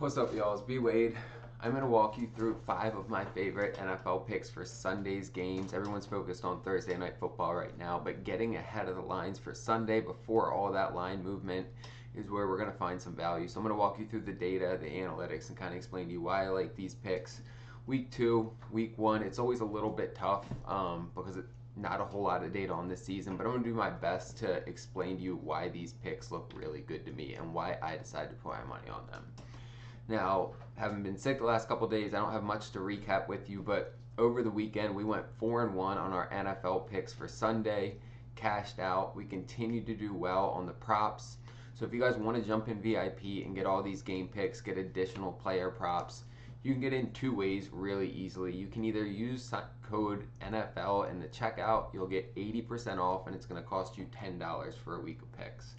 What's up, y'all? It's BWADE. I'm going to walk you through 5 of my favorite NFL picks for Sunday's games. Everyone's focused on Thursday night football right now, but getting ahead of the lines for Sunday before all that line movement is where we're going to find some value. So I'm going to walk you through the data, the analytics, and kind of explain to you why I like these picks. Week 2, Week 1, it's always a little bit tough because not a whole lot of data on this season, but I'm going to do my best to explain to you why these picks look really good to me and why I decided to put my money on them. Now, having been sick the last couple days, I don't have much to recap with you, but over the weekend we went 4-1 on our NFL picks for Sunday, cashed out. We continued to do well on the props. So if you guys want to jump in VIP and get all these game picks, get additional player props, you can get in 2 ways really easily. You can either use code NFL in the checkout, you'll get 80% off, and it's going to cost you $10 for a week of picks.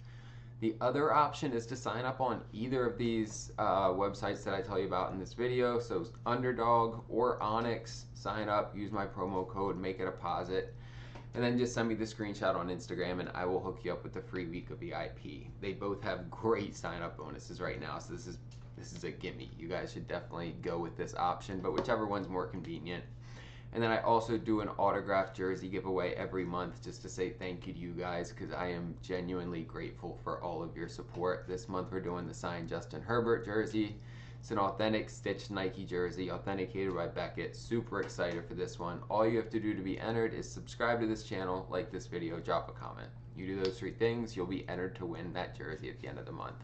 The other option is to sign up on either of these websites that I tell you about in this video. So Underdog or Onyx, sign up, use my promo code, make a deposit, and then just send me the screenshot on Instagram and I will hook you up with the free week of VIP. They both have great sign up bonuses right now, so this is a gimme. You guys should definitely go with this option, but whichever one's more convenient. And then I also do an autographed jersey giveaway every month just to say thank you to you guys because I am genuinely grateful for all of your support. This month we're doing the signed Justin Herbert jersey. It's an authentic stitched Nike jersey, authenticated by Beckett. Super excited for this one. All you have to do to be entered is subscribe to this channel, like this video, drop a comment. You do those 3 things, you'll be entered to win that jersey at the end of the month.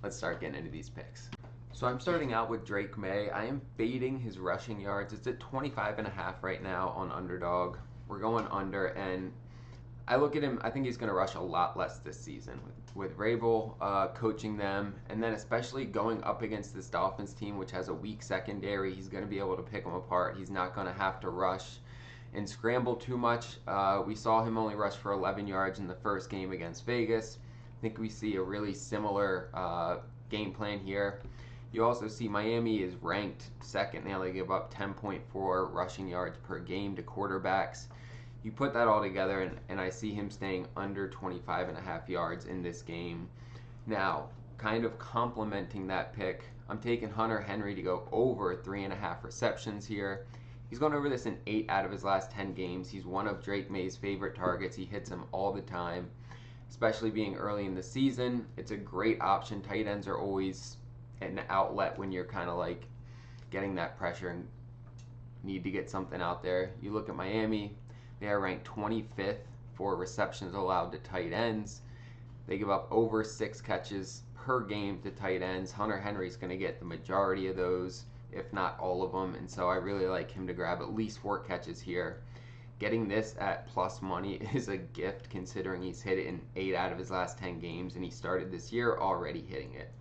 Let's start getting into these picks. So I'm starting out with Drake May. I am fading his rushing yards. It's at 25.5 right now on Underdog. We're going under, and I look at him, I think he's going to rush a lot less this season with Rabel coaching them, and then especially going up against this Dolphins team, which has a weak secondary. He's going to be able to pick them apart. He's not going to have to rush and scramble too much. We saw him only rush for 11 yards in the first game against Vegas. I think we see a really similar game plan here. You also see Miami is ranked second now. They give up 10.4 rushing yards per game to quarterbacks. You put that all together, and I see him staying under 25.5 yards in this game. Now, kind of complementing that pick, I'm taking Hunter Henry to go over 3.5 receptions here. He's gone over this in 8 out of his last 10 games. He's one of Drake May's favorite targets. He hits him all the time, especially being early in the season. It's a great option. Tight ends are always an outlet when you're kind of like getting that pressure and need to get something out there. You look at Miami, they are ranked 25th for receptions allowed to tight ends. They give up over 6 catches per game to tight ends. Hunter Henry's going to get the majority of those, if not all of them, and so I really like him to grab at least 4 catches here. Getting this at plus money is a gift considering he's hit it in 8 out of his last 10 games and he started this year already hitting it.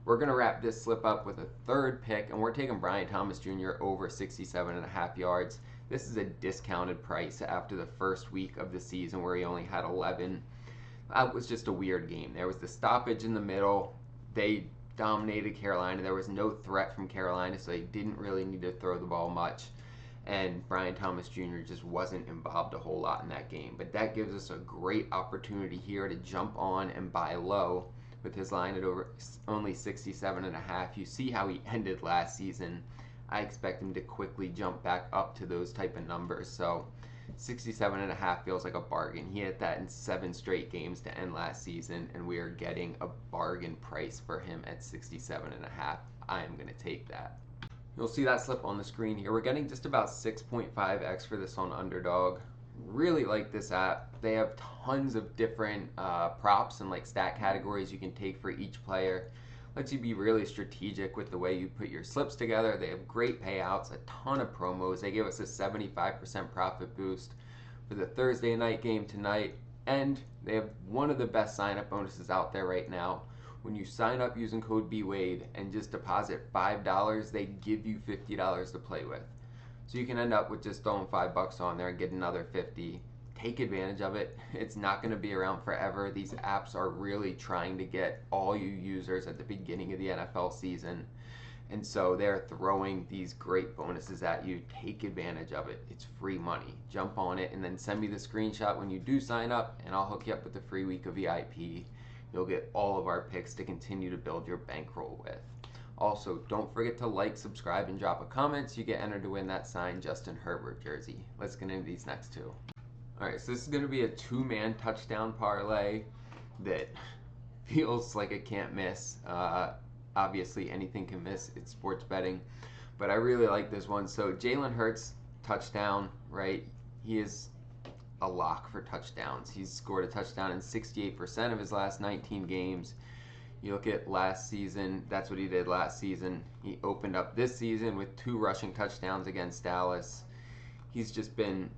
We're going to wrap this slip up with a 3rd pick, and we're taking Brian Thomas Jr. over 67.5 yards. This is a discounted price after the first week of the season where he only had 11. That was just a weird game. There was the stoppage in the middle. They dominated Carolina. There was no threat from Carolina, so they didn't really need to throw the ball much. And Brian Thomas Jr. just wasn't involved a whole lot in that game. But that gives us a great opportunity here to jump on and buy low with his line at over only 67.5. You see how he ended last season. I expect him to quickly jump back up to those type of numbers. So 67.5 feels like a bargain. He hit that in 7 straight games to end last season, and we are getting a bargain price for him at 67.5. I am going to take that. You'll see that slip on the screen here. We're getting just about 6.5x for this on Underdog. Really like this app. They have tons of different props and like stat categories you can take for each player. Lets you be really strategic with the way you put your slips together. They have great payouts, a ton of promos. They give us a 75% profit boost for the Thursday night game tonight, and they have one of the best sign up bonuses out there right now. When you sign up using code BWADE and just deposit $5, they give you $50 to play with. So you can end up with just throwing $5 on there and get another 50. Take advantage of it. It's not going to be around forever. These apps are really trying to get all you users at the beginning of the NFL season. And so they're throwing these great bonuses at you. Take advantage of it. It's free money. Jump on it and then send me the screenshot when you do sign up, and I'll hook you up with the free week of VIP. You'll get all of our picks to continue to build your bankroll with. Also, don't forget to like, subscribe, and drop a comment so you get entered to win that signed Justin Herbert jersey. Let's get into these next two. Alright, so this is going to be a two-man touchdown parlay that feels like it can't miss. Obviously, anything can miss. It's sports betting. But I really like this one. So Jalen Hurts, touchdown, right? He is a lock for touchdowns. He's scored a touchdown in 68% of his last 19 games. You look at last season, that's what he did last season. He opened up this season with 2 rushing touchdowns against Dallas. He's just been,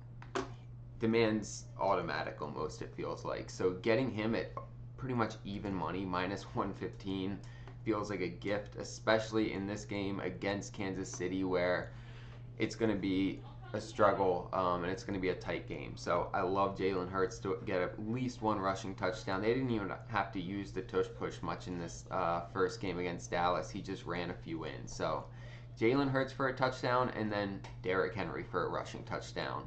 demands automatic almost, it feels like. So getting him at pretty much even money, minus 115, feels like a gift, especially in this game against Kansas City where it's going to be a struggle and it's going to be a tight game. So I love Jalen Hurts to get at least 1 rushing touchdown. They didn't even have to use the tush push much in this first game against Dallas. He just ran a few in. So Jalen Hurts for a touchdown, and then Derrick Henry for a rushing touchdown.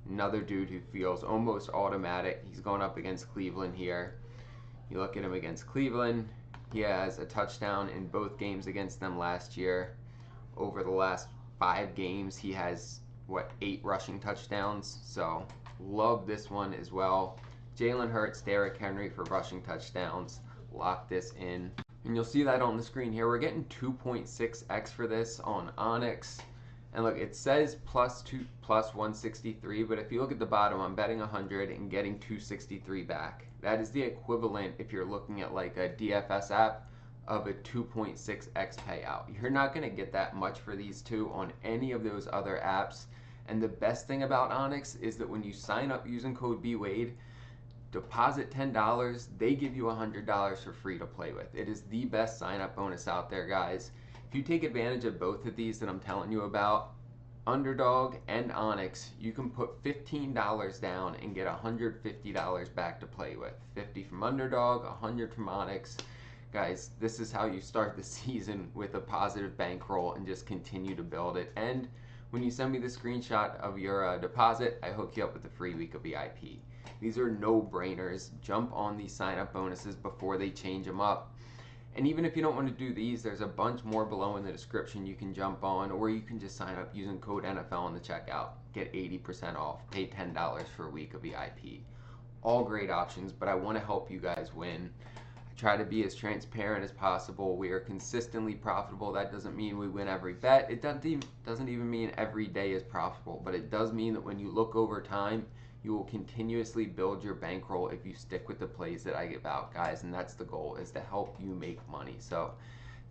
Another dude who feels almost automatic. He's going up against Cleveland here. You look at him against Cleveland, he has a touchdown in both games against them last year. Over the last 5 games, he has, 8 rushing touchdowns. So love this one as well. Jalen Hurts, Derrick Henry for rushing touchdowns. Lock this in. And you'll see that on the screen here. We're getting 2.6x for this on Onyx. And look, it says plus 163, but if you look at the bottom, I'm betting 100 and getting 263 back. That is the equivalent, if you're looking at like a DFS app, of a 2.6x payout. You're not going to get that much for these two on any of those other apps. And the best thing about Onyx is that when you sign up using code BWADE, deposit $10, they give you $100 for free to play with. It is the best sign up bonus out there, guys. If you take advantage of both of these that I'm telling you about, Underdog and Onyx, you can put $15 down and get $150 back to play with. 50 from Underdog, 100 from Onyx. Guys, this is how you start the season with a positive bankroll and just continue to build it. And when you send me the screenshot of your deposit, I hook you up with a free week of VIP. These are no-brainers. Jump on these sign-up bonuses before they change them up. And even if you don't want to do these, there's a bunch more below in the description you can jump on, or you can just sign up using code NFL in the checkout. Get 80% off. Pay $10 for a week of VIP. All great options, but I want to help you guys win. I try to be as transparent as possible. We are consistently profitable. That doesn't mean we win every bet. It doesn't even mean every day is profitable, but it does mean that when you look over time, you will continuously build your bankroll if you stick with the plays that I give out, guys, and that's the goal, is to help you make money. So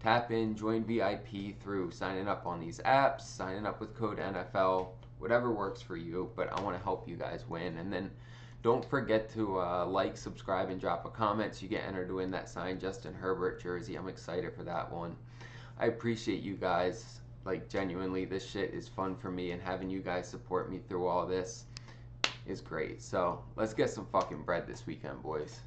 tap in, join VIP through signing up on these apps, signing up with code NFL, whatever works for you, but I want to help you guys win. And then don't forget to like, subscribe, and drop a comment so you get entered to win that signed Justin Herbert jersey. I'm excited for that one. I appreciate you guys. Like, genuinely, this shit is fun for me, and having you guys support me through all this is great. So let's get some fucking bread this weekend, boys.